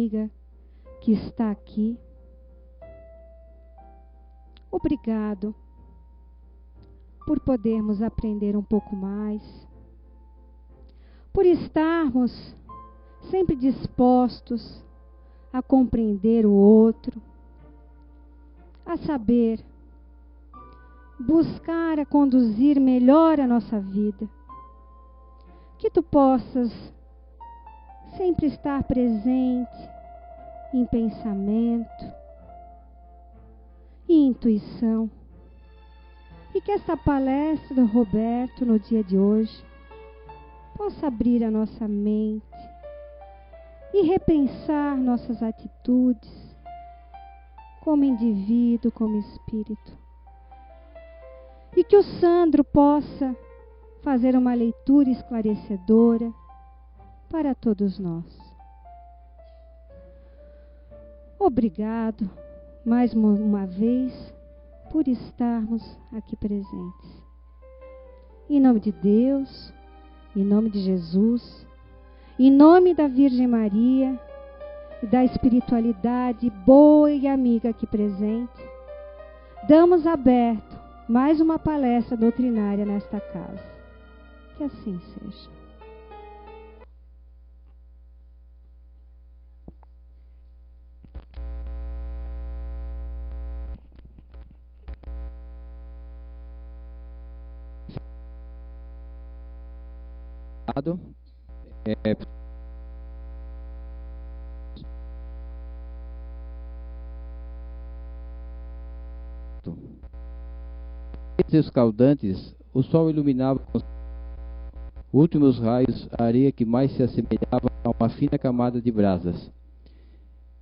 amiga que está aqui. Obrigado por podermos aprender um pouco mais, por estarmos sempre dispostos a compreender o outro, a saber, buscar a conduzir melhor a nossa vida. Que tu possas sempre estar presente em pensamento e intuição. E que esta palestra do Roberto no dia de hoje possa abrir a nossa mente e repensar nossas atitudes como indivíduo, como espírito. E que o Sandro possa fazer uma leitura esclarecedora para todos nós. Obrigado mais uma vez por estarmos aqui presentes. Em nome de Deus, em nome de Jesus, em nome da Virgem Maria e da espiritualidade boa e amiga aqui presente, damos aberto mais uma palestra doutrinária nesta casa. Que assim seja. Escaldantes, o sol iluminava com os últimos raios a areia que mais se assemelhava a uma fina camada de brasas.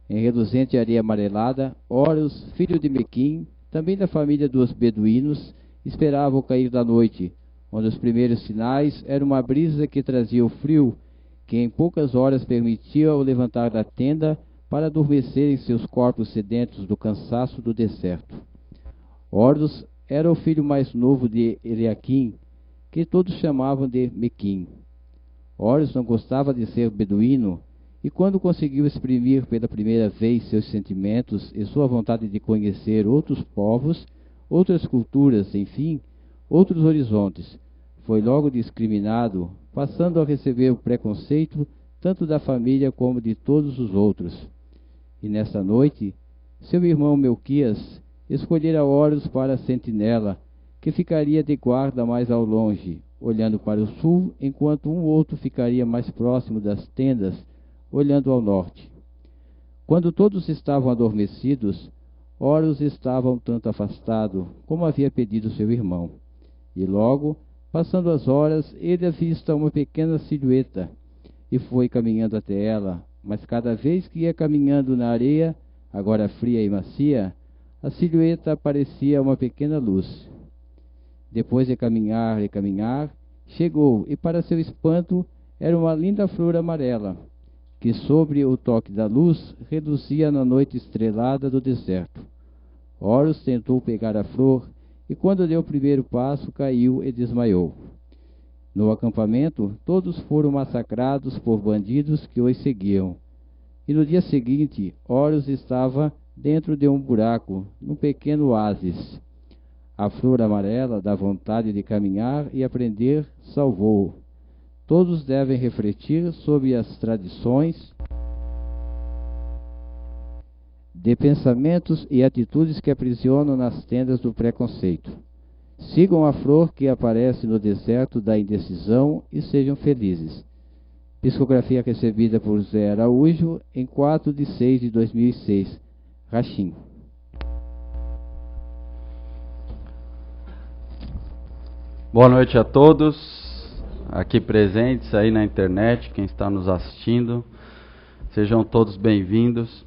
Em reluzente areia amarelada, Horus, filho de Mequim, também da família dos beduínos, esperava o cair da noite, onde os primeiros sinais eram uma brisa que trazia o frio, que em poucas horas permitia o levantar da tenda para adormecerem seus corpos sedentos do cansaço do deserto. Horus era o filho mais novo de Eliaquim, que todos chamavam de Mequim. Horus não gostava de ser beduíno, e quando conseguiu exprimir pela primeira vez seus sentimentos e sua vontade de conhecer outros povos, outras culturas, enfim, outros horizontes, foi logo discriminado, passando a receber o preconceito tanto da família como de todos os outros. E nesta noite, seu irmão Melquias escolhera Horus para a sentinela, que ficaria de guarda mais ao longe, olhando para o sul, enquanto um outro ficaria mais próximo das tendas, olhando ao norte. Quando todos estavam adormecidos, Horus estava um tanto afastado, como havia pedido seu irmão. E logo, passando as horas, ele avista uma pequena silhueta, e foi caminhando até ela, mas cada vez que ia caminhando na areia, agora fria e macia, a silhueta parecia uma pequena luz. Depois de caminhar e caminhar, chegou, e para seu espanto, era uma linda flor amarela, que sobre o toque da luz reluzia na noite estrelada do deserto. Horus tentou pegar a flor, e quando deu o primeiro passo, caiu e desmaiou. No acampamento, todos foram massacrados por bandidos que os seguiam. E no dia seguinte, Horus estava dentro de um buraco, num pequeno oásis. A flor amarela, da vontade de caminhar e aprender, salvou-o. Todos devem refletir sobre as tradições de pensamentos e atitudes que aprisionam nas tendas do preconceito. Sigam a flor que aparece no deserto da indecisão e sejam felizes. Psicografia recebida por Zé Araújo em 4/6/2006. Rachim. Boa noite a todos aqui presentes aí na internet, quem está nos assistindo. Sejam todos bem-vindos.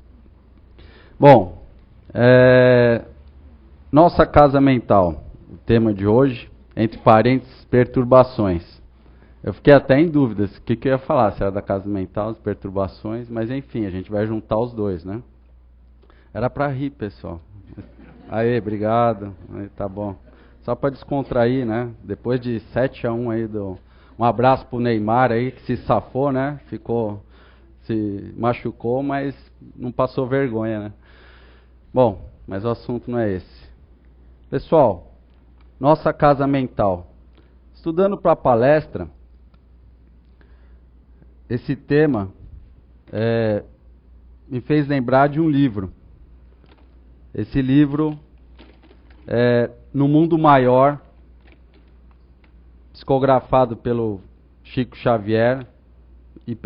Bom, nossa casa mental, o tema de hoje, entre parênteses, perturbações. Eu fiquei até em dúvidas o que eu ia falar, se era da casa mental, as perturbações, mas enfim, a gente vai juntar os dois, né? Era para rir, pessoal. Aê, obrigado. Aí, tá bom. Só para descontrair, né? Depois de 7-1 aí, um abraço pro Neymar aí, que se safou, né? se machucou, mas não passou vergonha, né? Bom, mas o assunto não é esse. Pessoal, nossa casa mental. Estudando para a palestra, esse tema me fez lembrar de um livro. Esse livro é No Mundo Maior, psicografado pelo Chico Xavier e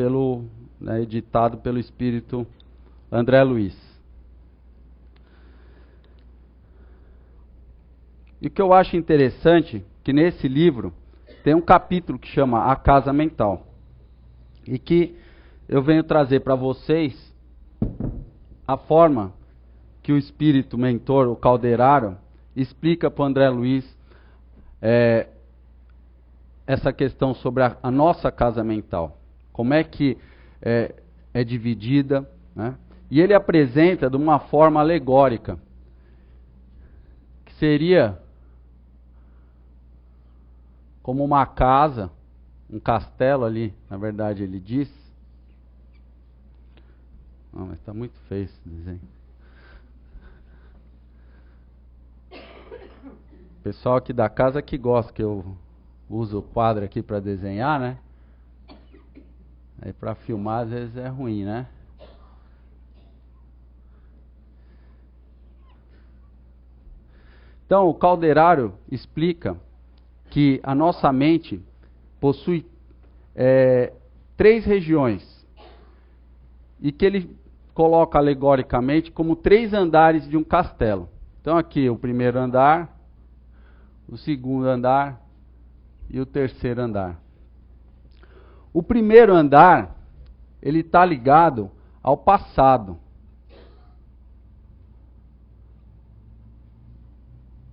editado pelo espírito André Luiz. E o que eu acho interessante, que nesse livro tem um capítulo que chama A Casa Mental. E que eu venho trazer para vocês a forma que o espírito mentor, o Calderaro, explica para o André Luiz essa questão sobre a nossa casa mental. Como é que é dividida, né? E ele apresenta de uma forma alegórica, que seria como uma casa, um castelo ali, na verdade ele diz. Não, mas está muito feio esse desenho. O pessoal aqui da casa que gosta que eu uso o quadro aqui para desenhar, né? Aí para filmar às vezes é ruim, né? Então o Calderaro explica que a nossa mente possui 3 regiões, e que ele coloca alegoricamente como 3 andares de um castelo. Então aqui o primeiro andar, o segundo andar e o terceiro andar. O primeiro andar, ele está ligado ao passado,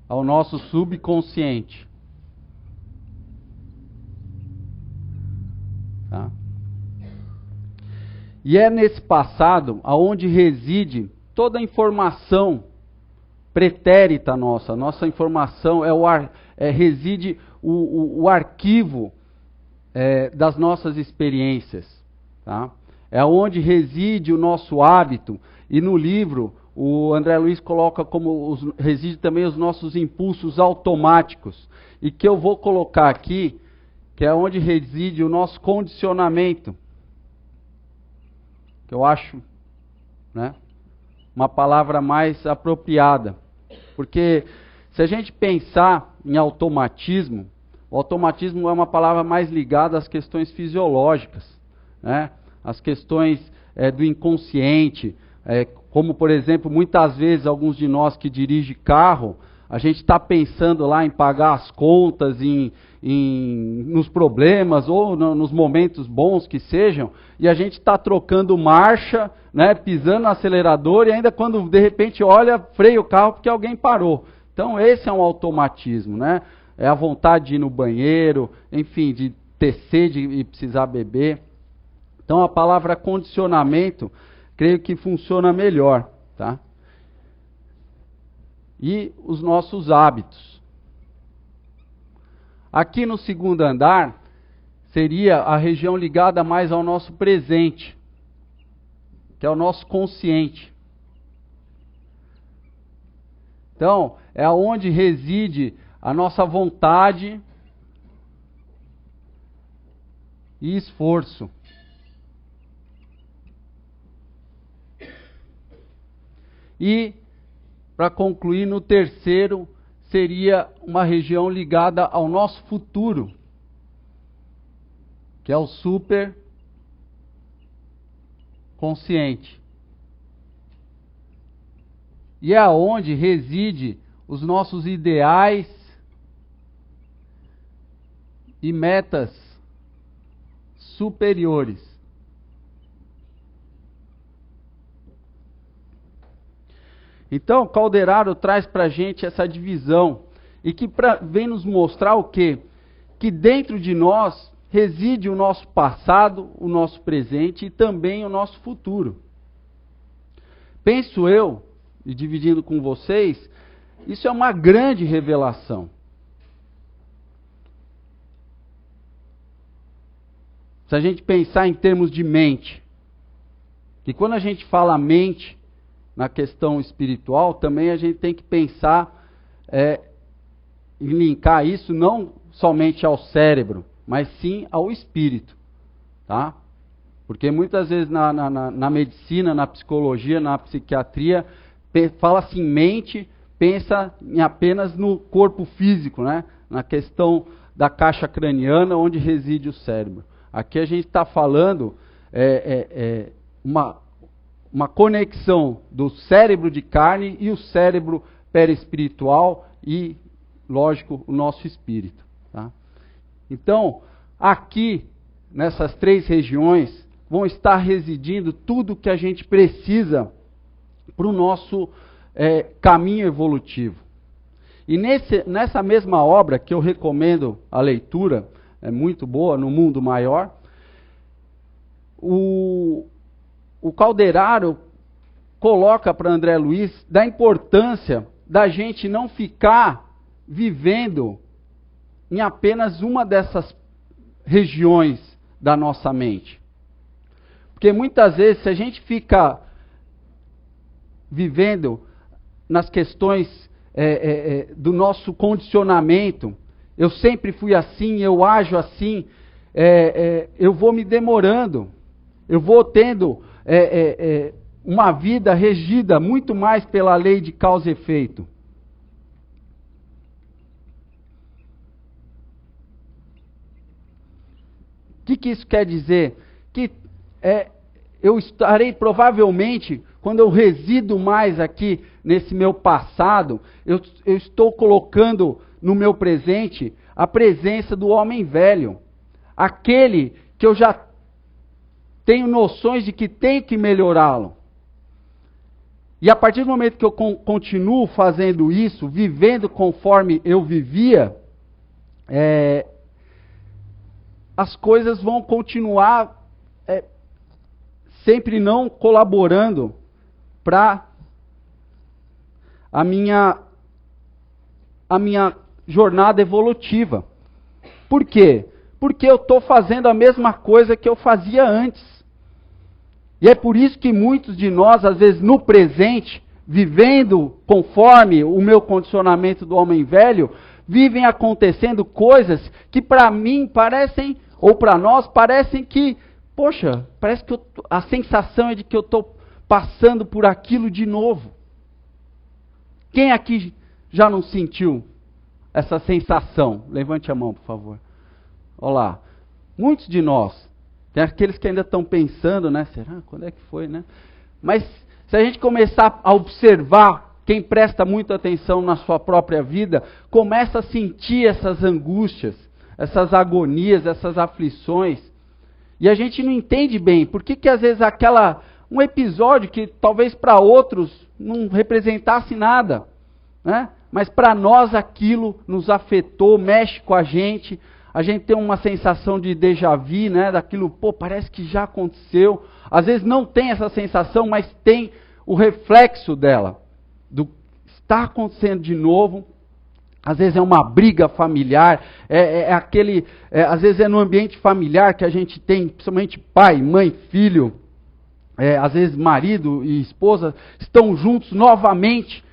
ao nosso subconsciente. Tá? E é nesse passado aonde reside toda a informação pretérita nossa. Nossa informação reside o arquivo das nossas experiências. Tá? É onde reside o nosso hábito. E no livro, o André Luiz coloca como reside também os nossos impulsos automáticos. E que eu vou colocar aqui, que é onde reside o nosso condicionamento, que eu acho, né, uma palavra mais apropriada. Porque se a gente pensar em automatismo, o automatismo é uma palavra mais ligada às questões fisiológicas, né, às questões do inconsciente, como por exemplo, muitas vezes alguns de nós que dirigem carro, a gente está pensando lá em pagar as contas, nos problemas ou nos momentos bons que sejam, e a gente está trocando marcha, né, pisando no acelerador, e ainda quando de repente olha, freia o carro porque alguém parou. Então esse é um automatismo, né? É a vontade de ir no banheiro, enfim, de ter sede e precisar beber. Então a palavra condicionamento, creio que funciona melhor, tá? E os nossos hábitos. Aqui no segundo andar, seria a região ligada mais ao nosso presente, que é o nosso consciente. Então, é onde reside a nossa vontade e esforço. E, para concluir, no terceiro, seria uma região ligada ao nosso futuro, que é o superconsciente. E é aonde reside os nossos ideais e metas superiores. Então, Calderaro traz para a gente essa divisão, e que vem nos mostrar o quê? Que dentro de nós reside o nosso passado, o nosso presente e também o nosso futuro. Penso eu, e dividindo com vocês, isso é uma grande revelação. Se a gente pensar em termos de mente, que quando a gente fala mente na questão espiritual, também a gente tem que pensar e linkar isso não somente ao cérebro, mas sim ao espírito, tá? Porque muitas vezes na medicina, na psicologia, na psiquiatria, fala-se em mente, pensa apenas no corpo físico, né? Na questão da caixa craniana, onde reside o cérebro. Aqui a gente está falando uma conexão do cérebro de carne e o cérebro perispiritual e, lógico, o nosso espírito. Tá? Então, aqui, nessas 3 regiões, vão estar residindo tudo que a gente precisa para o nosso caminho evolutivo. E nessa mesma obra, que eu recomendo a leitura, é muito boa, No Mundo Maior, o Calderaro coloca para André Luiz da importância da gente não ficar vivendo em apenas uma dessas regiões da nossa mente. Porque muitas vezes, se a gente fica vivendo nas questões do nosso condicionamento, eu sempre fui assim, eu ajo assim, eu vou me demorando, eu vou tendo uma vida regida muito mais pela lei de causa e efeito. O que isso quer dizer? Que eu estarei provavelmente, quando eu resido mais aqui nesse meu passado, eu estou colocando no meu presente a presença do homem velho. Aquele que eu já tenho noções de que tenho que melhorá-lo. E a partir do momento que eu continuo fazendo isso, vivendo conforme eu vivia, as coisas vão continuar sempre não colaborando para a minha jornada evolutiva. Por quê? Porque eu estou fazendo a mesma coisa que eu fazia antes. E é por isso que muitos de nós, às vezes no presente, vivendo conforme o meu condicionamento do homem velho, vivem acontecendo coisas que para mim parecem, ou para nós parecem que, poxa, parece que a sensação é de que eu estou passando por aquilo de novo. Quem aqui já não sentiu essa sensação? Levante a mão, por favor. Olha lá. Muitos de nós. Tem aqueles que ainda estão pensando, né? Será? Quando é que foi, né? Mas se a gente começar a observar, quem presta muita atenção na sua própria vida, começa a sentir essas angústias, essas agonias, essas aflições. E a gente não entende bem. Por que às vezes um episódio que talvez para outros não representasse nada, né? Mas para nós aquilo nos afetou, mexe com a gente tem uma sensação de déjà vu, né? Daquilo, parece que já aconteceu. Às vezes não tem essa sensação, mas tem o reflexo dela, do está acontecendo de novo. Às vezes é uma briga familiar, às vezes é no ambiente familiar que a gente tem, principalmente pai, mãe, filho, às vezes marido e esposa, estão juntos novamente.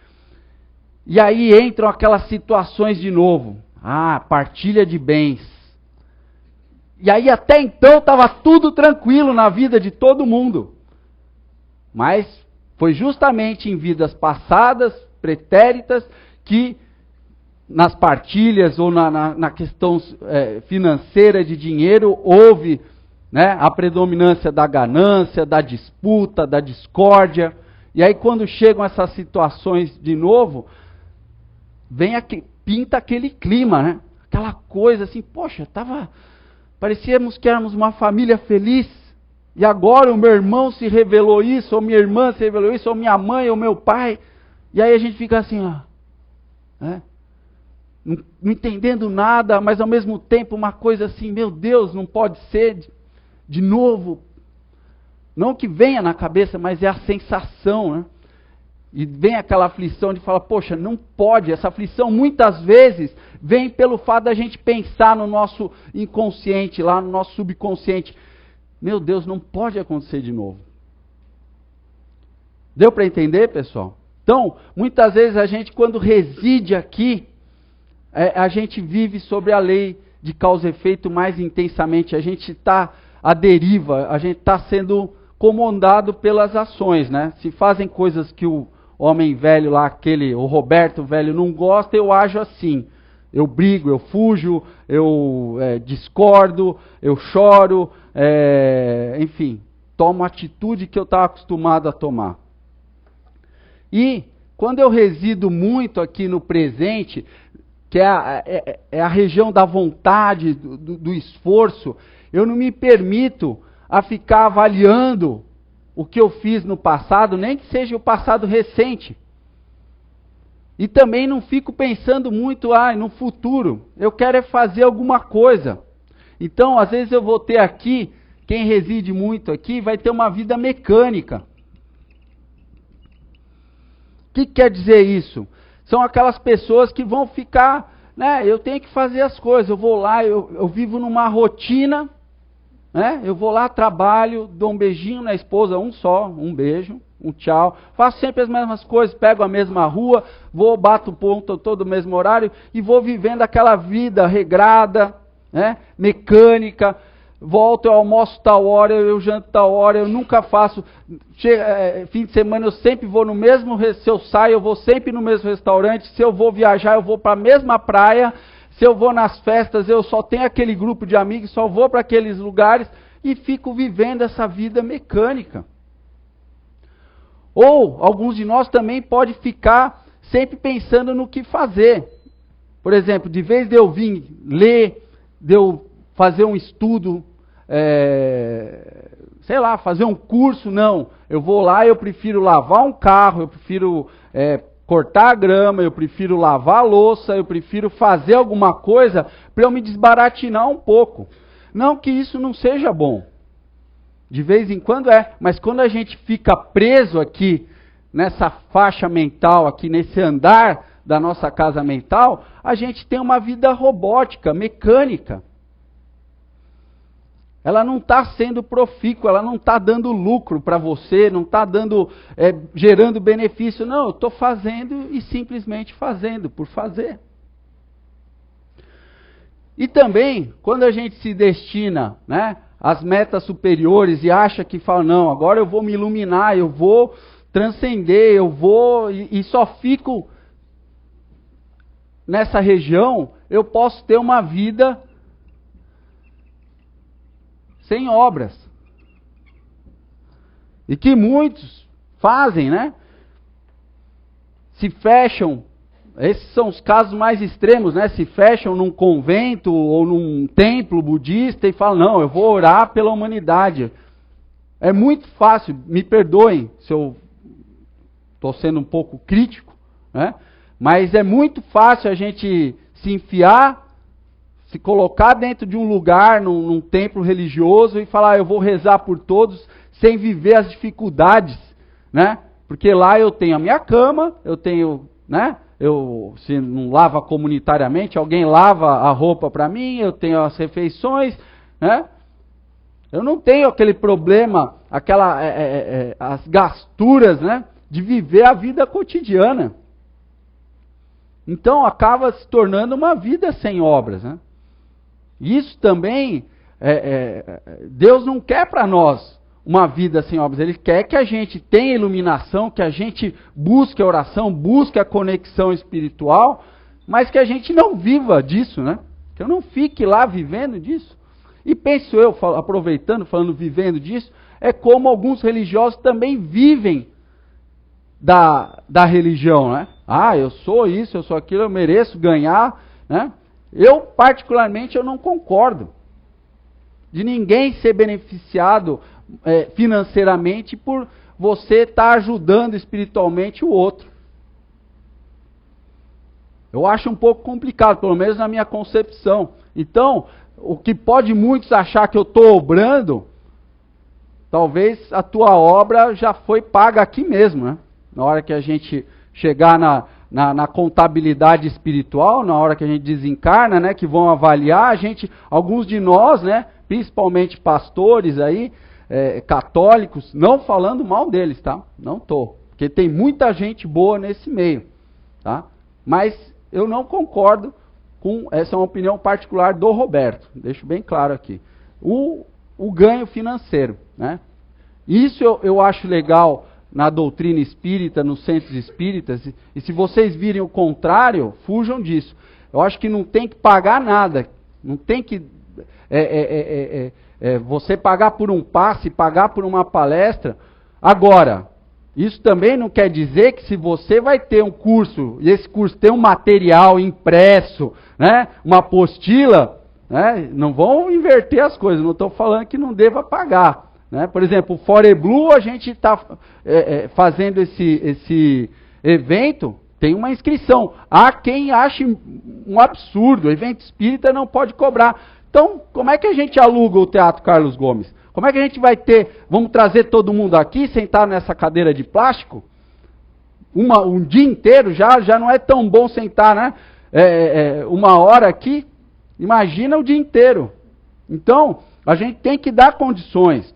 E aí entram aquelas situações de novo. Partilha de bens. E aí até então estava tudo tranquilo na vida de todo mundo. Mas foi justamente em vidas passadas, pretéritas, que nas partilhas ou na questão financeira de dinheiro houve, né, a predominância da ganância, da disputa, da discórdia. E aí quando chegam essas situações de novo, pinta aquele clima, né? Aquela coisa assim, poxa, parecíamos que éramos uma família feliz, e agora o meu irmão se revelou isso, ou minha irmã se revelou isso, ou minha mãe, ou meu pai, e aí a gente fica assim, não entendendo nada, mas ao mesmo tempo uma coisa assim, meu Deus, não pode ser de novo. Não que venha na cabeça, mas é a sensação, né? E vem aquela aflição de falar, poxa, não pode. Essa aflição muitas vezes vem pelo fato da gente pensar no nosso inconsciente, lá no nosso subconsciente. Meu Deus, não pode acontecer de novo. Deu para entender, pessoal? Então, muitas vezes a gente, quando reside aqui, a gente vive sobre a lei de causa e efeito mais intensamente. A gente está à deriva, a gente está sendo comandado pelas ações, né? Se fazem coisas que o homem velho lá, o Roberto velho não gosta, eu ajo assim. Eu brigo, eu fujo, eu discordo, eu choro, enfim, tomo a atitude que eu estava acostumado a tomar. E quando eu resido muito aqui no presente, que é a região da vontade, do esforço, eu não me permito a ficar avaliando o que eu fiz no passado, nem que seja o passado recente. E também não fico pensando muito no futuro. Eu quero fazer alguma coisa. Então, às vezes eu vou ter aqui, quem reside muito aqui, vai ter uma vida mecânica. O que quer dizer isso? São aquelas pessoas que vão ficar, né? Eu tenho que fazer as coisas. Eu vou lá, eu vivo numa rotina, né? Eu vou lá, trabalho, dou um beijinho na esposa, um beijo. Um tchau, faço sempre as mesmas coisas, pego a mesma rua, bato ponto todo o mesmo horário e vou vivendo aquela vida regrada, né, mecânica. Volto, eu almoço tal hora, eu janto tal hora, eu nunca faço. Fim de semana eu sempre vou no mesmo, se eu saio eu vou sempre no mesmo restaurante, se eu vou viajar eu vou para a mesma praia, se eu vou nas festas eu só tenho aquele grupo de amigos, só vou para aqueles lugares e fico vivendo essa vida mecânica. Ou, alguns de nós também pode ficar sempre pensando no que fazer. Por exemplo, de vez de eu vir ler, de eu fazer um estudo, sei lá, fazer um curso, não. Eu vou lá, eu prefiro lavar um carro, eu prefiro cortar a grama, eu prefiro lavar a louça, eu prefiro fazer alguma coisa para eu me desbaratinar um pouco. Não que isso não seja bom. De vez em quando mas quando a gente fica preso aqui, nessa faixa mental, aqui nesse andar da nossa casa mental, a gente tem uma vida robótica, mecânica. Ela não está sendo profícua, ela não está dando lucro para você, não está gerando benefício. Não, eu estou fazendo e simplesmente fazendo, por fazer. E também, quando a gente se destina, né, as metas superiores e acha que fala, não, agora eu vou me iluminar, eu vou transcender, eu vou e só fico nessa região, eu posso ter uma vida sem obras. E que muitos fazem, né? Se fecham, esses são os casos mais extremos, né? Se fecham num convento ou num templo budista e falam, não, eu vou orar pela humanidade. É muito fácil, me perdoem se eu estou sendo um pouco crítico, né? Mas é muito fácil a gente se enfiar, se colocar dentro de um lugar, num templo religioso e falar, eu vou rezar por todos, sem viver as dificuldades, né? Porque lá eu tenho a minha cama, eu tenho, né? Se não lava comunitariamente, alguém lava a roupa para mim, eu tenho as refeições, né? Eu não tenho aquele problema, as gasturas, né? De viver a vida cotidiana. Então acaba se tornando uma vida sem obras, né? Isso também, Deus não quer para nós uma vida sem obras. Ele quer que a gente tenha iluminação, que a gente busque a oração, busque a conexão espiritual, mas que a gente não viva disso, né? Que eu não fique lá vivendo disso. E penso eu, aproveitando, falando vivendo disso, é como alguns religiosos também vivem da religião, né? Ah, eu sou isso, eu sou aquilo, eu mereço ganhar, né? Eu, particularmente, eu não concordo de ninguém ser beneficiado financeiramente por você estar ajudando espiritualmente o outro. Eu acho um pouco complicado, pelo menos na minha concepção. Então, o que pode muitos achar que eu estou obrando, talvez a tua obra já foi paga aqui mesmo, né? Na hora que a gente chegar na contabilidade espiritual, na hora que a gente desencarna, né, que vão avaliar, alguns de nós, né, principalmente pastores aí, católicos, não falando mal deles, tá? Não estou. Porque tem muita gente boa nesse meio, tá? Mas eu não concordo com, essa é uma opinião particular do Roberto, deixo bem claro aqui, o ganho financeiro, né? Isso eu acho legal na doutrina espírita, nos centros espíritas, e se vocês virem o contrário, fujam disso. Eu acho que não tem que pagar nada, não tem que você pagar por um passe, pagar por uma palestra. Agora, isso também não quer dizer que se você vai ter um curso, e esse curso tem um material impresso, né, uma apostila, né, não vão inverter as coisas, não estou falando que não deva pagar. Né? Por exemplo, o Foreblu, a gente está fazendo esse evento, tem uma inscrição. Há quem ache um absurdo, o evento espírita não pode cobrar. Então, como é que a gente aluga o Teatro Carlos Gomes? Como é que a gente vai ter, vamos trazer todo mundo aqui, sentar nessa cadeira de plástico? Um dia inteiro já não é tão bom sentar, né? Uma hora aqui, imagina o dia inteiro. Então, a gente tem que dar condições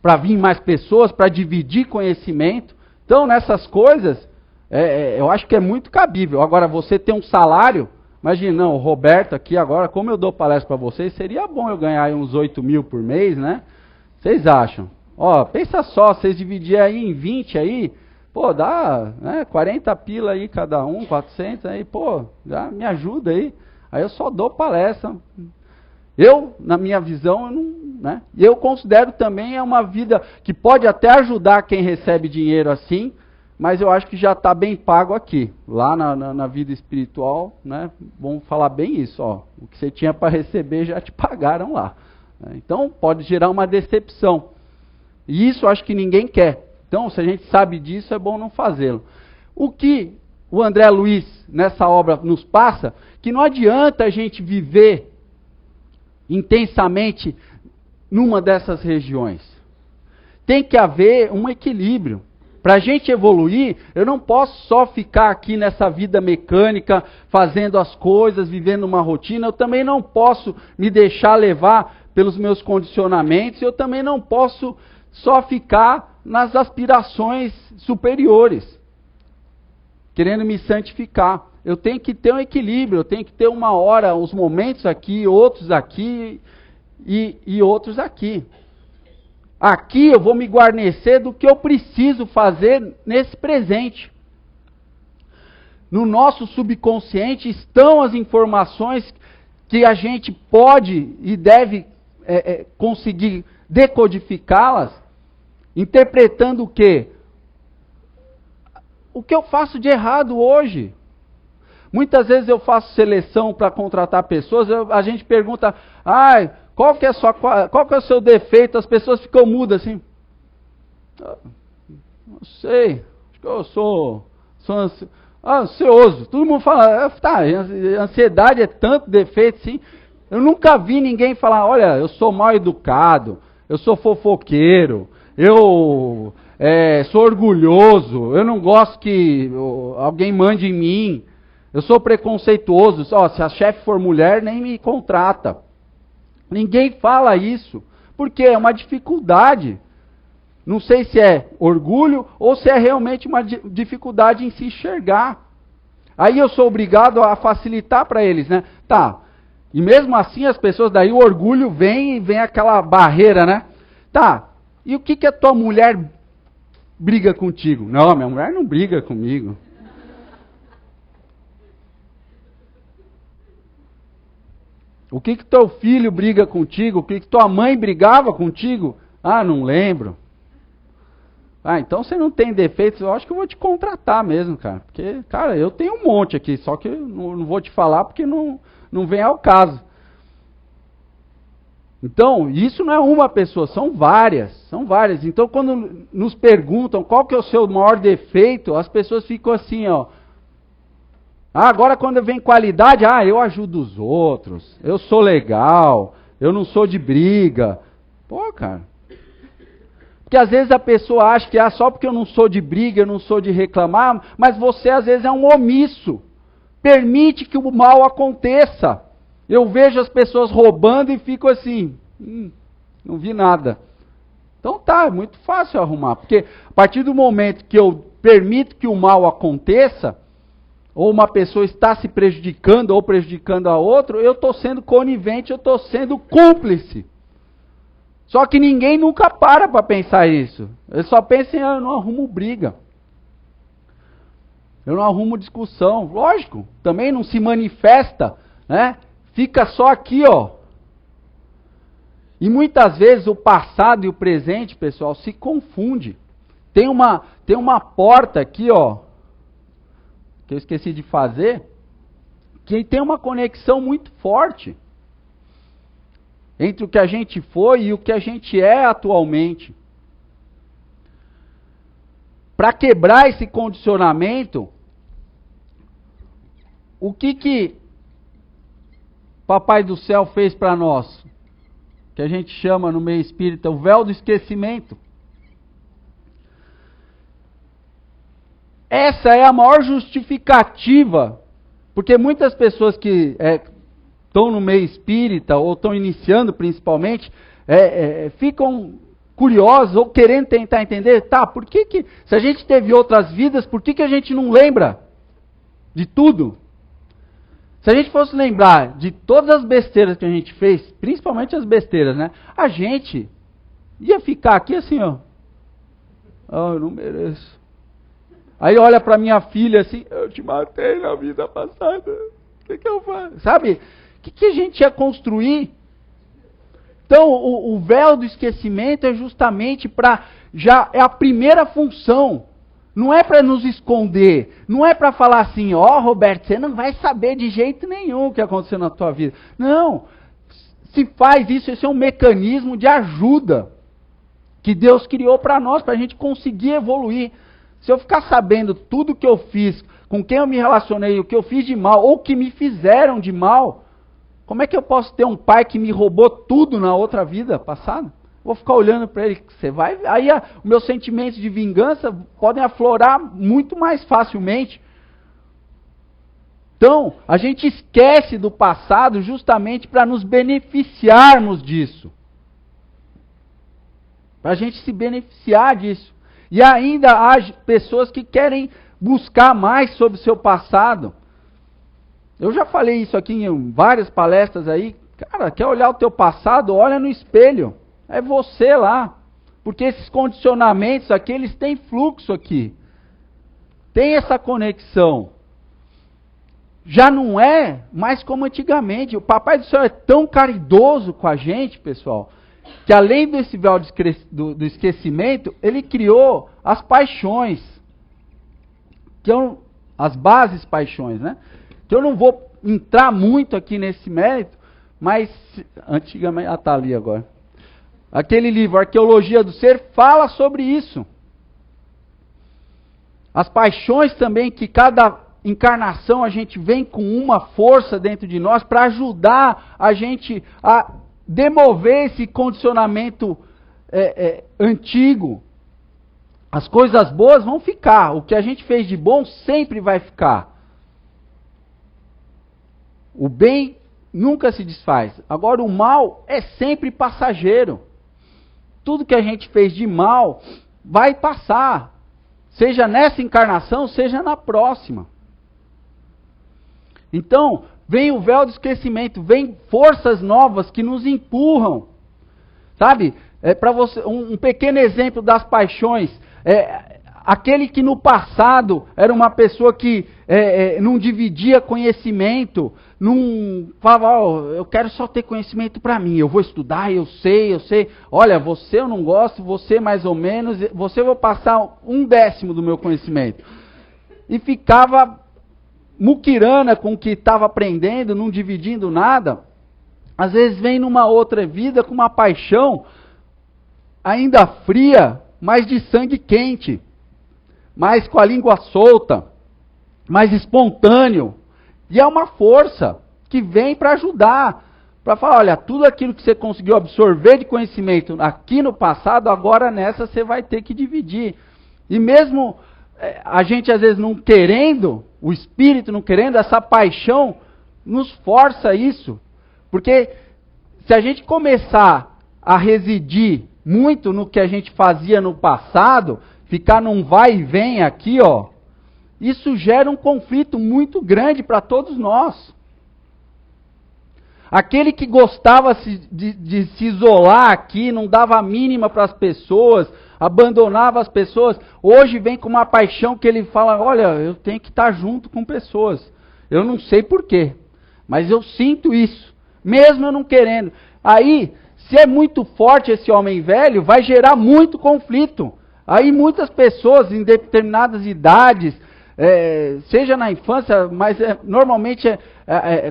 para vir mais pessoas, para dividir conhecimento. Então, nessas coisas, eu acho que é muito cabível. Agora, você tem um salário, imagina, não, o Roberto aqui agora, como eu dou palestra para vocês, seria bom eu ganhar aí uns 8 mil por mês, né? Vocês acham? Ó, pensa só, vocês dividirem aí em 20 aí, pô, dá, né, 40 pila aí cada um, 400 aí, pô, já me ajuda aí. Aí eu só dou palestra. Eu, na minha visão, né? E eu considero também uma vida que pode até ajudar quem recebe dinheiro assim, mas eu acho que já está bem pago aqui. Lá na vida espiritual, né? Vamos falar bem isso, ó. O que você tinha para receber já te pagaram lá. Então pode gerar uma decepção. E isso eu acho que ninguém quer. Então, se a gente sabe disso, é bom não fazê-lo. O que o André Luiz, nessa obra, nos passa, que não adianta a gente viver intensamente numa dessas regiões. Tem que haver um equilíbrio. Para a gente evoluir, eu não posso só ficar aqui nessa vida mecânica, fazendo as coisas, vivendo uma rotina. Eu também não posso me deixar levar pelos meus condicionamentos. Eu também não posso só ficar nas aspirações superiores, querendo me santificar. Eu tenho que ter um equilíbrio, eu tenho que ter uma hora, os momentos aqui, outros aqui e outros aqui. Aqui eu vou me guarnecer do que eu preciso fazer nesse presente. No nosso subconsciente estão as informações que a gente pode e deve conseguir decodificá-las, interpretando o quê? O que eu faço de errado hoje. Muitas vezes eu faço seleção para contratar pessoas, a gente pergunta, qual que é o seu defeito? As pessoas ficam mudas assim. Não sei, acho que eu sou ansioso. Todo mundo fala, ansiedade é tanto defeito, sim. Eu nunca vi ninguém falar, olha, eu sou mal educado, eu sou fofoqueiro, eu sou orgulhoso, eu não gosto que alguém mande em mim. Eu sou preconceituoso, se a chefe for mulher, nem me contrata. Ninguém fala isso, porque é uma dificuldade. Não sei se é orgulho ou se é realmente uma dificuldade em se enxergar. Aí eu sou obrigado a facilitar para eles, né? Tá, e mesmo assim as pessoas, daí o orgulho vem e vem aquela barreira, né? Tá, e o que a tua mulher briga contigo? Não, minha mulher não briga comigo. O que teu filho briga contigo? O que tua mãe brigava contigo? Não lembro. Então você não tem defeitos, eu acho que eu vou te contratar mesmo, cara. Porque, cara, eu tenho um monte aqui, só que eu não vou te falar porque não vem ao caso. Então, isso não é uma pessoa, são várias, são várias. Então, quando nos perguntam qual que é o seu maior defeito, as pessoas ficam assim, ó. Agora quando vem qualidade, eu ajudo os outros, eu sou legal, eu não sou de briga. Pô, cara. Porque às vezes a pessoa acha que só porque eu não sou de briga, eu não sou de reclamar, mas você às vezes é um omisso. Permite que o mal aconteça. Eu vejo as pessoas roubando e fico assim, não vi nada. Então é muito fácil arrumar, porque a partir do momento que eu permito que o mal aconteça, ou uma pessoa está se prejudicando ou prejudicando a outra, eu estou sendo conivente, eu estou sendo cúmplice. Só que ninguém nunca para pensar isso. Eu só penso em, eu não arrumo briga. Eu não arrumo discussão. Lógico, também não se manifesta, né? Fica só aqui, ó. E muitas vezes o passado e o presente, pessoal, se confunde. Tem uma porta aqui, ó, que eu esqueci de fazer, que tem uma conexão muito forte entre o que a gente foi e o que a gente é atualmente. Para quebrar esse condicionamento, o que Papai do Céu fez para nós? Que a gente chama no meio espírita o véu do esquecimento. Essa é a maior justificativa, porque muitas pessoas que estão no meio espírita, ou estão iniciando principalmente, ficam curiosos ou querendo tentar entender, tá, por que se a gente teve outras vidas, por que a gente não lembra de tudo? Se a gente fosse lembrar de todas as besteiras que a gente fez, principalmente as besteiras, né? A gente ia ficar aqui assim, ó. Eu não mereço. Aí olha para minha filha assim, eu te matei na vida passada. O que eu faço? Sabe? O que a gente ia construir? Então, o véu do esquecimento é justamente para... é a primeira função. Não é para nos esconder. Não é para falar assim, ó, Roberto, você não vai saber de jeito nenhum o que aconteceu na tua vida. Não. Se faz isso, esse é um mecanismo de ajuda que Deus criou para nós, para a gente conseguir evoluir. Se eu ficar sabendo tudo que eu fiz, com quem eu me relacionei, o que eu fiz de mal, ou que me fizeram de mal, como é que eu posso ter um pai que me roubou tudo na outra vida passada? Vou ficar olhando para ele, você vai... Aí os meus sentimentos de vingança podem aflorar muito mais facilmente. Então, a gente esquece do passado justamente para nos beneficiarmos disso. Para a gente se beneficiar disso. E ainda há pessoas que querem buscar mais sobre o seu passado. Eu já falei isso aqui em várias palestras aí. Cara, quer olhar o teu passado? Olha no espelho. É você lá. Porque esses condicionamentos aqui, eles têm fluxo aqui. Tem essa conexão. Já não é mais como antigamente. O Papai do Céu é tão caridoso com a gente, pessoal, que além desse véu do esquecimento, ele criou as paixões, que as bases paixões, né? Que eu não vou entrar muito aqui nesse mérito, mas antigamente, está ali agora. Aquele livro, Arqueologia do Ser, fala sobre isso. As paixões também, que cada encarnação a gente vem com uma força dentro de nós para ajudar a gente a demover esse condicionamento antigo. As coisas boas vão ficar. O que a gente fez de bom sempre vai ficar. O bem nunca se desfaz. Agora o mal é sempre passageiro. Tudo que a gente fez de mal vai passar. Seja nessa encarnação, seja na próxima. Então, vem o véu do esquecimento, vem forças novas que nos empurram. Sabe? Para você, um pequeno exemplo das paixões. Aquele que no passado era uma pessoa que não dividia conhecimento, não falava, eu quero só ter conhecimento para mim, eu vou estudar, eu sei, olha, você eu não gosto, você mais ou menos, você eu vou passar 1/10 do meu conhecimento. E ficava muquirana com o que estava aprendendo, não dividindo nada. Às vezes vem numa outra vida com uma paixão ainda fria, mas de sangue quente, mais com a língua solta, mais espontâneo. E é uma força que vem para ajudar, para falar, olha, tudo aquilo que você conseguiu absorver de conhecimento aqui no passado, agora nessa você vai ter que dividir. E mesmo a gente às vezes não querendo, o espírito não querendo, essa paixão nos força isso. Porque se a gente começar a residir muito no que a gente fazia no passado, ficar num vai e vem aqui, ó, isso gera um conflito muito grande para todos nós. Aquele que gostava de se isolar aqui, não dava a mínima para as pessoas, abandonava as pessoas, hoje vem com uma paixão que ele fala, olha, eu tenho que estar junto com pessoas. Eu não sei porquê, mas eu sinto isso, mesmo eu não querendo. Aí, se é muito forte esse homem velho, vai gerar muito conflito. Aí muitas pessoas em determinadas idades, seja na infância, mas normalmente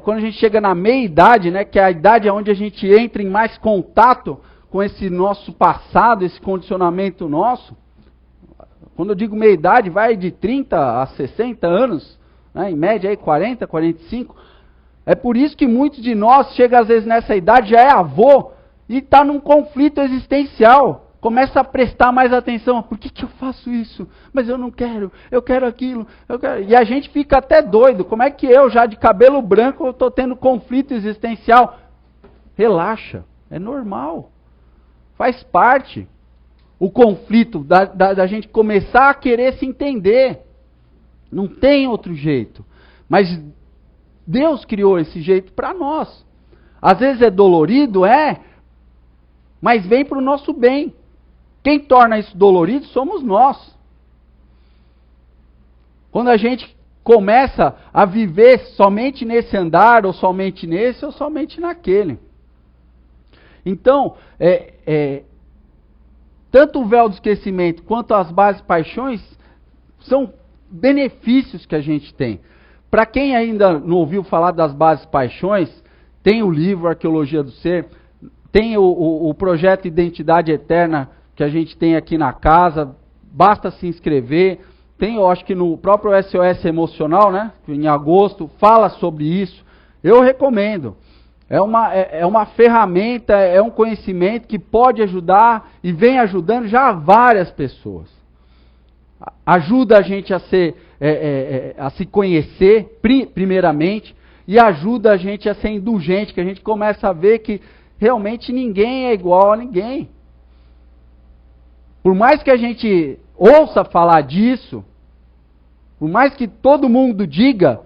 quando a gente chega na meia-idade, né, que é a idade onde a gente entra em mais contato com esse nosso passado, esse condicionamento nosso. Quando eu digo meia-idade, vai de 30 a 60 anos, né, em média aí 40, 45. É por isso que muitos de nós chega às vezes nessa idade, já é avô, e está num conflito existencial. Começa a prestar mais atenção. Por que eu faço isso? Mas eu não quero, eu quero aquilo. E a gente fica até doido. Como é que eu, já de cabelo branco, estou tendo conflito existencial? Relaxa, é normal. Faz parte. O conflito da gente começar a querer se entender. Não tem outro jeito. Mas Deus criou esse jeito para nós. Às vezes é dolorido, mas vem para o nosso bem. Quem torna isso dolorido somos nós. Quando a gente começa a viver somente nesse andar, ou somente nesse, ou somente naquele. Então, tanto o véu do esquecimento quanto as bases paixões são benefícios que a gente tem. Para quem ainda não ouviu falar das bases paixões, tem o livro Arqueologia do Ser, tem o projeto Identidade Eterna, que a gente tem aqui na casa, basta se inscrever. Tem, eu acho que no próprio SOS Emocional, né, em agosto, fala sobre isso. Eu recomendo. É uma ferramenta, é um conhecimento que pode ajudar e vem ajudando já várias pessoas. Ajuda a gente a se conhecer, primeiramente, e ajuda a gente a ser indulgente, que a gente começa a ver que realmente ninguém é igual a ninguém. Por mais que a gente ouça falar disso, por mais que todo mundo diga,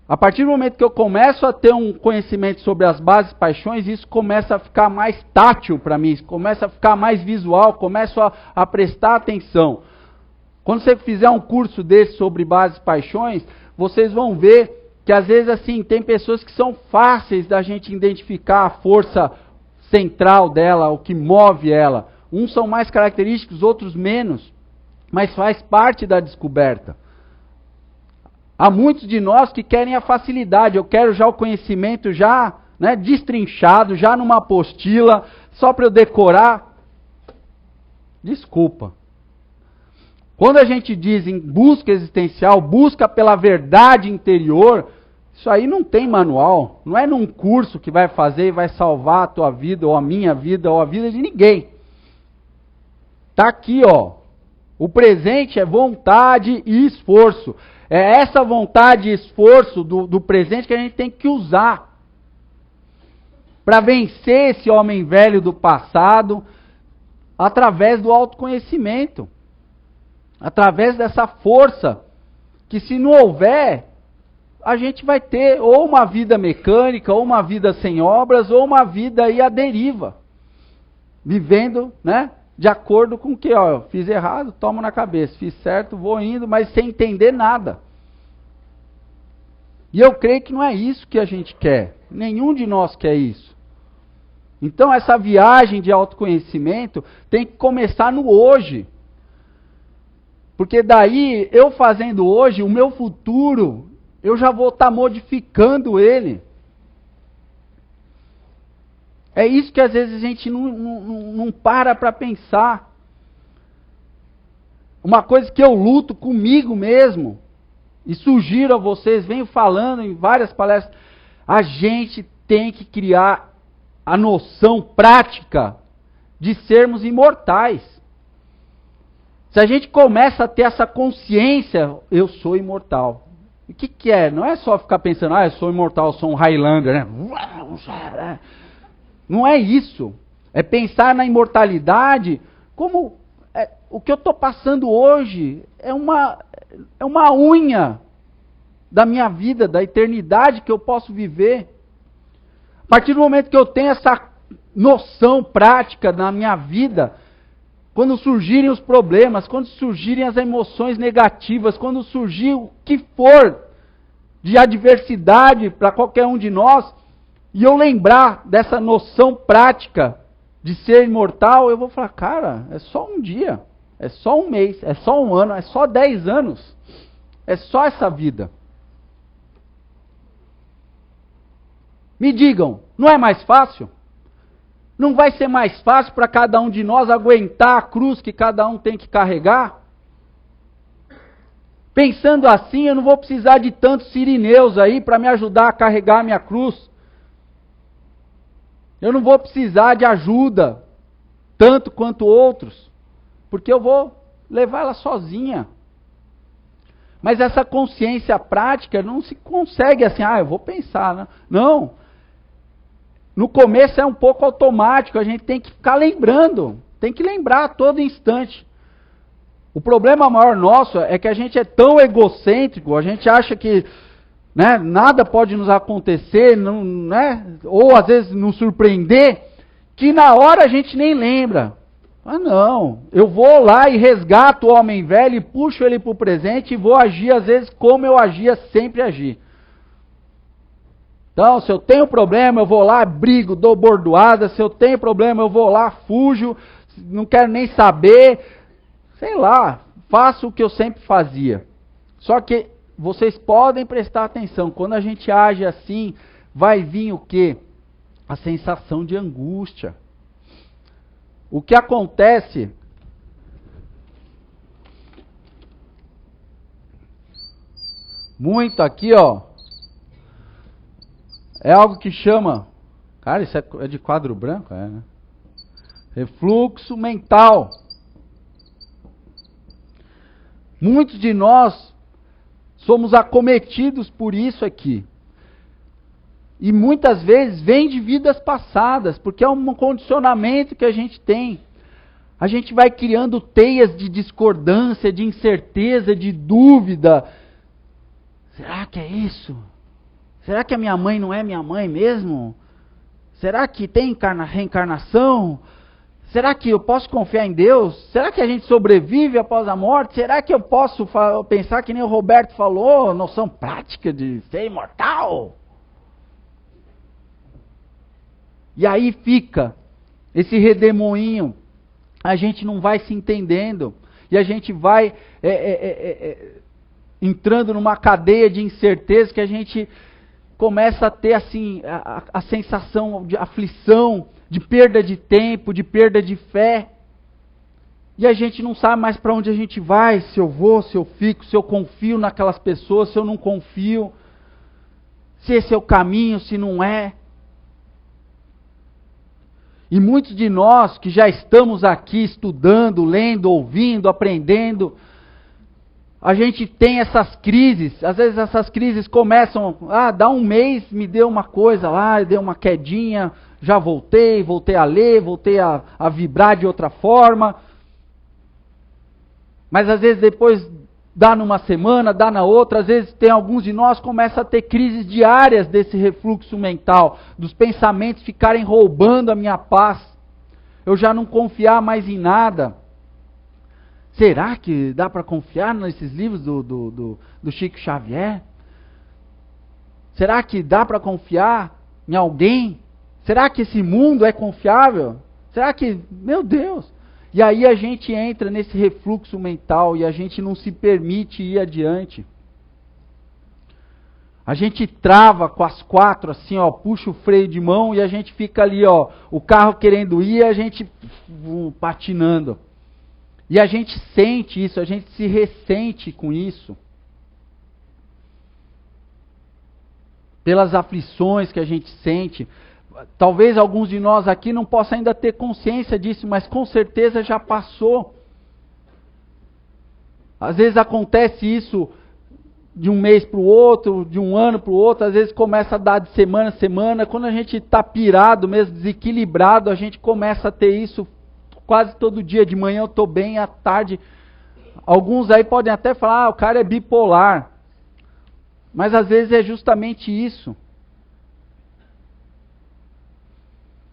a partir do momento que eu começo a ter um conhecimento sobre as bases paixões, isso começa a ficar mais tátil para mim, começa a ficar mais visual, começo a prestar atenção. Quando você fizer um curso desse sobre bases paixões, vocês vão ver que às vezes assim, tem pessoas que são fáceis da gente identificar a força central dela, o que move ela. Uns são mais característicos, outros menos, mas faz parte da descoberta. Há muitos de nós que querem a facilidade, eu quero já o conhecimento já, né, destrinchado, já numa apostila, só para eu decorar. Desculpa. Quando a gente diz em busca existencial, busca pela verdade interior, isso aí não tem manual, não é num curso que vai fazer e vai salvar a tua vida, ou a minha vida, ou a vida de ninguém. Está aqui, ó. O presente é vontade e esforço. É essa vontade e esforço do presente que a gente tem que usar para vencer esse homem velho do passado através do autoconhecimento. Através dessa força que, se não houver, a gente vai ter ou uma vida mecânica, ou uma vida sem obras, ou uma vida aí à deriva. Vivendo, né? De acordo com o que, ó, fiz errado, tomo na cabeça, fiz certo, vou indo, mas sem entender nada. E eu creio que não é isso que a gente quer. Nenhum de nós quer isso. Então essa viagem de autoconhecimento tem que começar no hoje. Porque daí, eu fazendo hoje, o meu futuro, eu já vou estar modificando ele. É isso que às vezes a gente não para pensar. Uma coisa que eu luto comigo mesmo, e sugiro a vocês, venho falando em várias palestras, a gente tem que criar a noção prática de sermos imortais. Se a gente começa a ter essa consciência, eu sou imortal. O que é? Não é só ficar pensando, eu sou imortal, eu sou um Highlander, né? Não é isso. É pensar na imortalidade como o que eu estou passando hoje é uma unha da minha vida, da eternidade que eu posso viver. A partir do momento que eu tenho essa noção prática na minha vida, quando surgirem os problemas, quando surgirem as emoções negativas, quando surgir o que for de adversidade para qualquer um de nós, e eu lembrar dessa noção prática de ser imortal, eu vou falar, cara, é só um dia, é só um mês, é só um ano, é só 10 anos, é só essa vida. Me digam, não é mais fácil? Não vai ser mais fácil para cada um de nós aguentar a cruz que cada um tem que carregar? Pensando assim, eu não vou precisar de tantos sirineus aí para me ajudar a carregar a minha cruz. Eu não vou precisar de ajuda, tanto quanto outros, porque eu vou levar ela sozinha. Mas essa consciência prática não se consegue assim, eu vou pensar, né? Não. No começo é um pouco automático, a gente tem que ficar lembrando, tem que lembrar a todo instante. O problema maior nosso é que a gente é tão egocêntrico, a gente acha que, né, nada pode nos acontecer, não, né, ou às vezes nos surpreender, que na hora a gente nem lembra. Não, eu vou lá e resgato o homem velho e puxo ele para o presente e vou agir às vezes como eu agia, sempre agi. Então, se eu tenho problema, eu vou lá, brigo, dou bordoada. Se eu tenho problema, eu vou lá, fujo, não quero nem saber. Sei lá, faço o que eu sempre fazia. Só que vocês podem prestar atenção, quando a gente age assim, vai vir o quê? A sensação de angústia. O que acontece... muito aqui, ó. É algo que chama... Cara, isso é de quadro branco? É, né? Refluxo mental. Muitos de nós somos acometidos por isso aqui. E muitas vezes vem de vidas passadas, porque é um condicionamento que a gente tem. A gente vai criando teias de discordância, de incerteza, de dúvida. Será que é isso? Será que a minha mãe não é minha mãe mesmo? Será que tem reencarnação? Será que eu posso confiar em Deus? Será que a gente sobrevive após a morte? Será que eu posso pensar que nem o Roberto falou, noção prática de ser imortal? E aí fica esse redemoinho, a gente não vai se entendendo, e a gente vai entrando numa cadeia de incerteza que a gente começa a ter assim a sensação de aflição, de perda de tempo, de perda de fé. E a gente não sabe mais para onde a gente vai, se eu vou, se eu fico, se eu confio naquelas pessoas, se eu não confio, se esse é o caminho, se não é. E muitos de nós que já estamos aqui estudando, lendo, ouvindo, aprendendo, a gente tem essas crises. Às vezes essas crises começam, dá um mês, me deu uma coisa lá, deu uma quedinha, já voltei a ler, voltei a vibrar de outra forma. Mas às vezes depois dá numa semana, dá na outra, às vezes tem alguns de nós começam a ter crises diárias desse refluxo mental, dos pensamentos ficarem roubando a minha paz, eu já não confiar mais em nada. Será que dá para confiar nesses livros do Chico Xavier? Será que dá para confiar em alguém? Será que esse mundo é confiável? Será que, meu Deus... E aí a gente entra nesse refluxo mental e a gente não se permite ir adiante. A gente trava com as quatro, assim, ó, puxa o freio de mão e a gente fica ali, ó, o carro querendo ir e a gente patinando. E a gente sente isso, a gente se ressente com isso. Pelas aflições que a gente sente. Talvez alguns de nós aqui não possam ainda ter consciência disso, mas com certeza já passou. Às vezes acontece isso de um mês para o outro, de um ano para o outro, às vezes começa a dar de semana a semana. Quando a gente está pirado mesmo, desequilibrado, a gente começa a ter isso quase todo dia. De manhã eu estou bem, à tarde. Alguns aí podem até falar, o cara é bipolar. Mas às vezes é justamente isso.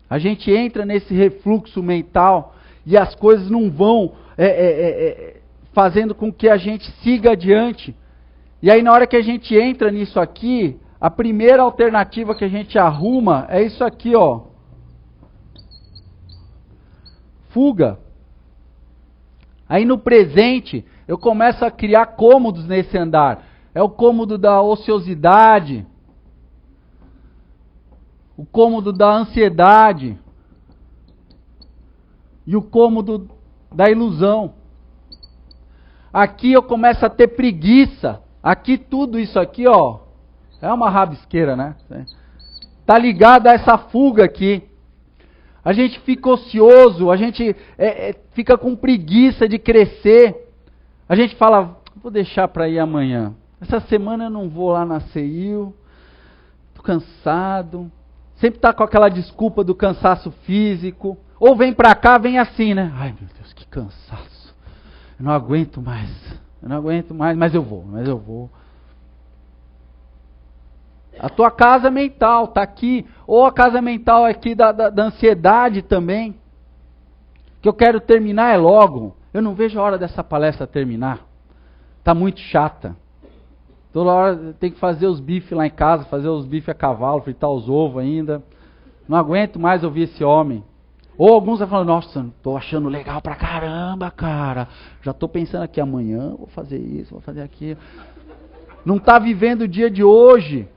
A gente entra nesse refluxo mental e as coisas não vão fazendo com que a gente siga adiante. E aí na hora que a gente entra nisso aqui, a primeira alternativa que a gente arruma é isso aqui, ó. Fuga. Aí no presente, eu começo a criar cômodos nesse andar. É o cômodo da ociosidade, o cômodo da ansiedade e o cômodo da ilusão. Aqui eu começo a ter preguiça. Aqui tudo isso aqui, ó, é uma rabisqueira, né? Tá ligado a essa fuga aqui. A gente fica ocioso, a gente fica com preguiça de crescer. A gente fala, vou deixar para ir amanhã. Essa semana eu não vou lá na CEIU, tô cansado. Sempre tá com aquela desculpa do cansaço físico. Ou vem para cá, vem assim, né? Ai meu Deus, que cansaço. Eu não aguento mais. Mas eu vou. A tua casa mental tá aqui. Ou a casa mental aqui da ansiedade também. Que eu quero terminar logo. Eu não vejo a hora dessa palestra terminar. Tá muito chata. Toda hora tem que fazer os bifes lá em casa, fazer os bifes a cavalo, fritar os ovos ainda. Não aguento mais ouvir esse homem. Ou alguns vão falando, nossa, tô achando legal pra caramba, cara. Já tô pensando aqui amanhã, vou fazer isso, vou fazer aquilo. Não tá vivendo o dia de hoje.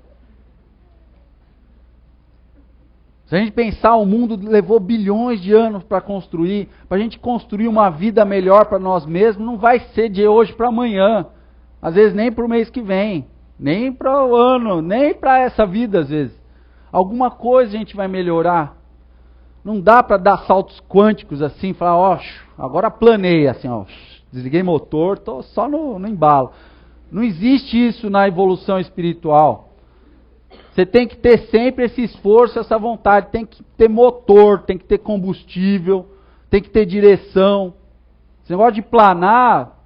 Se a gente pensar, o mundo levou bilhões de anos para construir. Para a gente construir uma vida melhor para nós mesmos, não vai ser de hoje para amanhã. Às vezes nem para o mês que vem, nem para o ano, nem para essa vida às vezes. Alguma coisa a gente vai melhorar. Não dá para dar saltos quânticos assim, falar, ó, agora planei assim, ó, desliguei motor, tô só no embalo. Não existe isso na evolução espiritual. Você tem que ter sempre esse esforço, essa vontade, tem que ter motor, tem que ter combustível, tem que ter direção. Esse negócio de planar,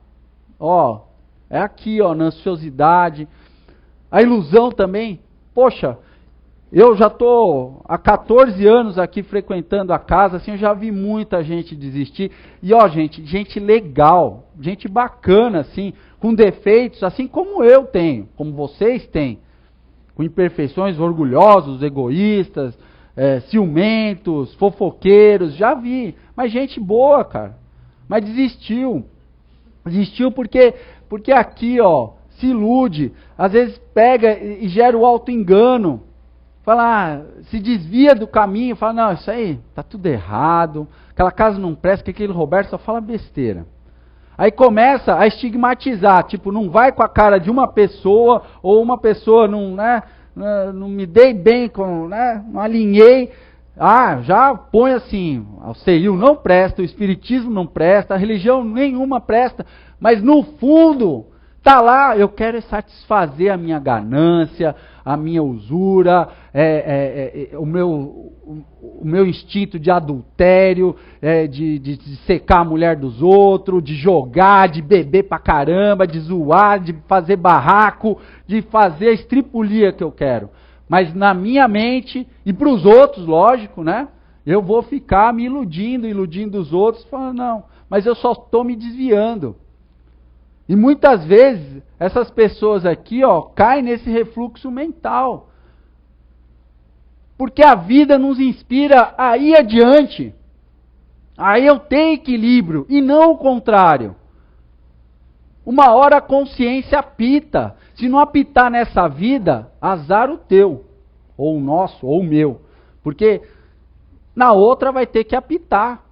ó, é aqui, ó, na ansiosidade. A ilusão também, poxa, eu já estou há 14 anos aqui frequentando a casa, assim, eu já vi muita gente desistir. E ó, gente legal, gente bacana, assim, com defeitos, assim como eu tenho, como vocês têm. Com imperfeições, orgulhosos, egoístas, ciumentos, fofoqueiros, já vi. Mas gente boa, cara. Mas desistiu. Desistiu porque aqui, ó, se ilude. Às vezes pega e gera o auto-engano. Fala, se desvia do caminho, fala, não, isso aí tá tudo errado. Aquela casa não presta, que aquele Roberto só fala besteira. Aí começa a estigmatizar, tipo, não vai com a cara de uma pessoa, ou uma pessoa não me dei bem, não alinhei. Ah, já põe assim, o CEIU não presta, o espiritismo não presta, a religião nenhuma presta, mas no fundo, tá lá, eu quero satisfazer a minha ganância, a minha usura, o meu instinto de adultério, de secar a mulher dos outros, de jogar, de beber pra caramba, de zoar, de fazer barraco, de fazer a estripulia que eu quero. Mas na minha mente, e para os outros, lógico, né? Eu vou ficar me iludindo os outros, falando, não, mas eu só estou me desviando. E muitas vezes, essas pessoas aqui, ó, caem nesse refluxo mental. Porque a vida nos inspira a ir adiante. A eu ter equilíbrio, e não o contrário. Uma hora a consciência apita. Se não apitar nessa vida, azar o teu. Ou o nosso, ou o meu. Porque na outra vai ter que apitar.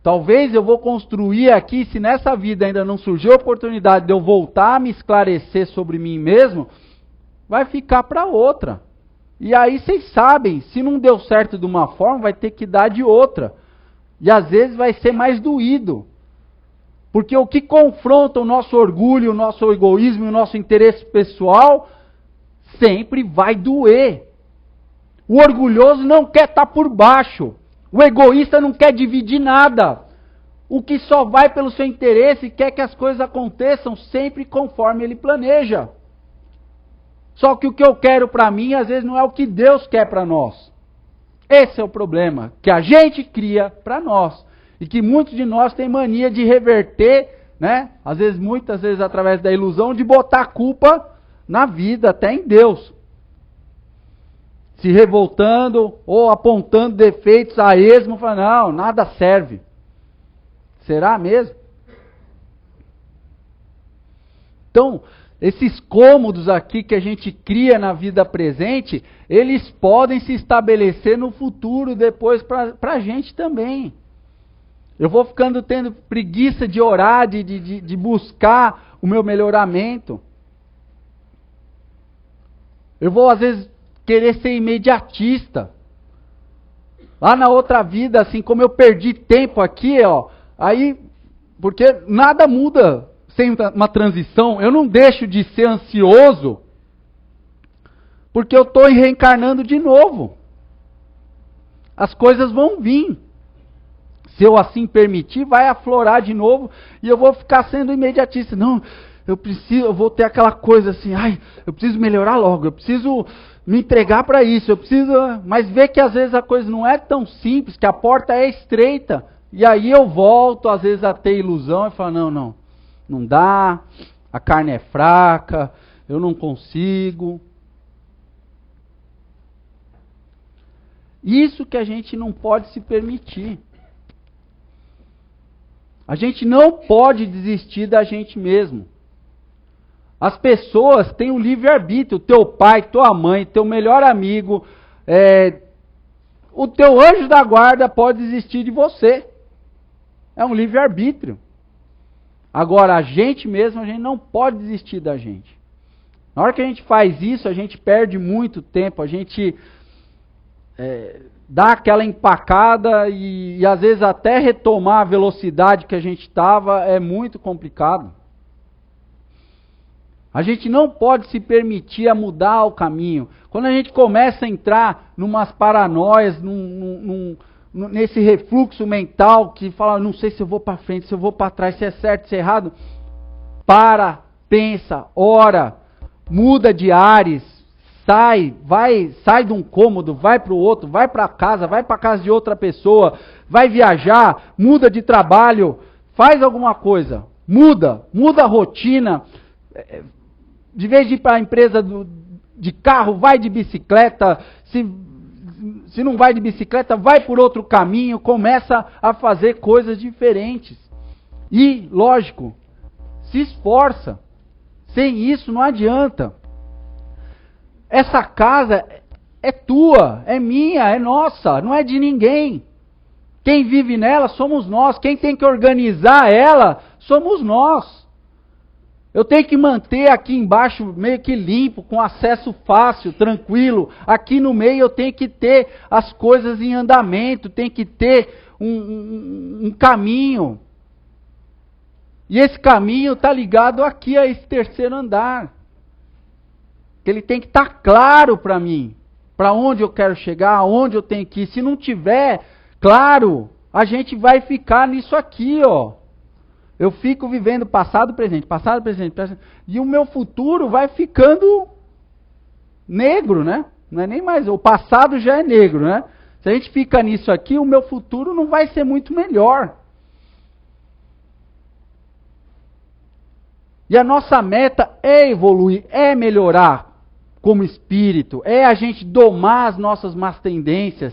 Talvez eu vou construir aqui, se nessa vida ainda não surgiu a oportunidade de eu voltar a me esclarecer sobre mim mesmo, vai ficar para outra. E aí vocês sabem, se não deu certo de uma forma, vai ter que dar de outra. E às vezes vai ser mais doído. Porque o que confronta o nosso orgulho, o nosso egoísmo e o nosso interesse pessoal, sempre vai doer. O orgulhoso não quer estar por baixo. O egoísta não quer dividir nada. O que só vai pelo seu interesse e quer que as coisas aconteçam sempre conforme ele planeja. Só que o que eu quero para mim, às vezes, não é o que Deus quer para nós. Esse é o problema que a gente cria para nós. E que muitos de nós têm mania de reverter, né? Às vezes, muitas vezes, através da ilusão, de botar a culpa na vida, até em Deus. Se revoltando ou apontando defeitos a esmo, falando, não, nada serve. Será mesmo? Então, esses cômodos aqui que a gente cria na vida presente, eles podem se estabelecer no futuro depois para a gente também. Eu vou ficando tendo preguiça de orar, de buscar o meu melhoramento. Eu vou, às vezes, querer ser imediatista. Lá na outra vida, assim como eu perdi tempo aqui, ó, aí, porque nada muda sem uma transição, eu não deixo de ser ansioso, porque eu estou reencarnando de novo. As coisas vão vir. Se eu assim permitir, vai aflorar de novo, e eu vou ficar sendo imediatista. Não, eu vou ter aquela coisa assim, eu preciso melhorar logo, eu preciso me entregar para isso, mas ver que às vezes a coisa não é tão simples, que a porta é estreita, e aí eu volto às vezes a ter ilusão e falo, não dá, a carne é fraca, eu não consigo. Isso que a gente não pode se permitir. A gente não pode desistir da gente mesmo. As pessoas têm um livre-arbítrio. Teu pai, tua mãe, teu melhor amigo, o teu anjo da guarda pode desistir de você. É um livre-arbítrio. Agora, a gente mesmo, a gente não pode desistir da gente. Na hora que a gente faz isso, a gente perde muito tempo, a gente dá aquela empacada e às vezes até retomar a velocidade que a gente estava é muito complicado. A gente não pode se permitir a mudar o caminho. Quando a gente começa a entrar numas paranoias, nesse refluxo mental que fala, não sei se eu vou para frente, se eu vou para trás, se é certo, se é errado, para, pensa, ora, muda de ares, sai de um cômodo, vai para o outro, vai para a casa de outra pessoa, vai viajar, muda de trabalho, faz alguma coisa, muda a rotina. De vez de ir para a empresa de carro, vai de bicicleta. Se não vai de bicicleta, vai por outro caminho. Começa a fazer coisas diferentes. E, lógico, se esforça. Sem isso não adianta. Essa casa é tua, é minha, é nossa, não é de ninguém. Quem vive nela somos nós. Quem tem que organizar ela somos nós. Eu tenho que manter aqui embaixo meio que limpo, com acesso fácil, tranquilo. Aqui no meio eu tenho que ter as coisas em andamento, tem que ter um caminho. E esse caminho está ligado aqui a esse terceiro andar. Ele tem que estar claro para mim, para onde eu quero chegar, aonde eu tenho que ir. Se não tiver claro, a gente vai ficar nisso aqui, ó. Eu fico vivendo passado, presente, e o meu futuro vai ficando negro, né? Não é nem mais, o passado já é negro, né? Se a gente fica nisso aqui, o meu futuro não vai ser muito melhor. E a nossa meta é evoluir, é melhorar como espírito, é a gente domar as nossas más tendências,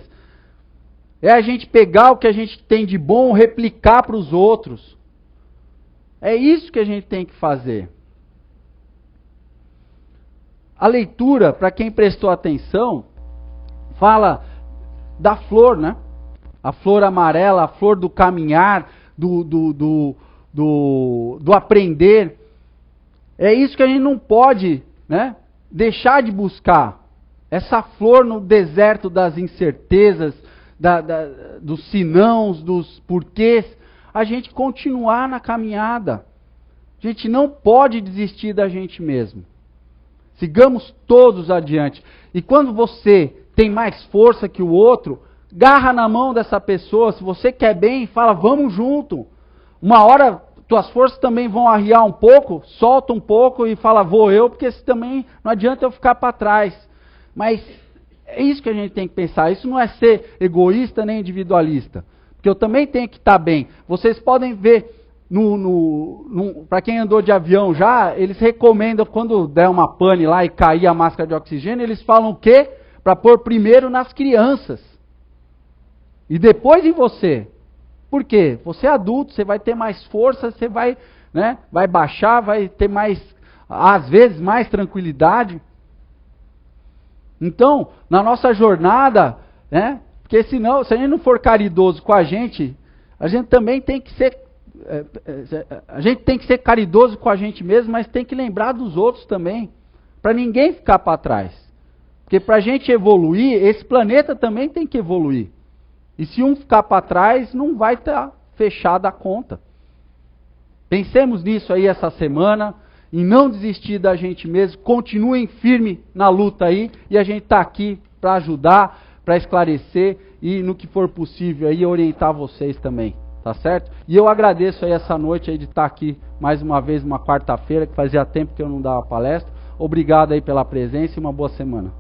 é a gente pegar o que a gente tem de bom, replicar para os outros. É isso que a gente tem que fazer. A leitura, para quem prestou atenção, fala da flor, né? A flor amarela, a flor do caminhar, do aprender. É isso que a gente não pode, né, deixar de buscar. Essa flor no deserto das incertezas, dos sinãos, dos porquês. A gente continuar na caminhada. A gente não pode desistir da gente mesmo. Sigamos todos adiante. E quando você tem mais força que o outro, garra na mão dessa pessoa. Se você quer bem, fala, vamos junto. Uma hora, tuas forças também vão arriar um pouco, solta um pouco e fala, vou eu, porque também não adianta eu ficar para trás. Mas é isso que a gente tem que pensar. Isso não é ser egoísta nem individualista. Porque eu também tenho que estar bem. Vocês podem ver, para quem andou de avião já, eles recomendam, quando der uma pane lá e cair a máscara de oxigênio, eles falam o quê? Para pôr primeiro nas crianças. E depois em você. Por quê? Você é adulto, você vai ter mais força, você vai, né, vai baixar, vai ter mais, às vezes, mais tranquilidade. Então, na nossa jornada, né, porque senão, se a gente não for caridoso com a gente também tem que ser, a gente tem que ser caridoso com a gente mesmo, mas tem que lembrar dos outros também, para ninguém ficar para trás. Porque para a gente evoluir, esse planeta também tem que evoluir. E se um ficar para trás, não vai estar fechada a conta. Pensemos nisso aí essa semana, em não desistir da gente mesmo, continuem firme na luta aí, e a gente está aqui para ajudar, para esclarecer e no que for possível aí orientar vocês também, tá certo? E eu agradeço aí essa noite aí de estar aqui mais uma vez, uma quarta-feira, que fazia tempo que eu não dava palestra. Obrigado aí pela presença e uma boa semana.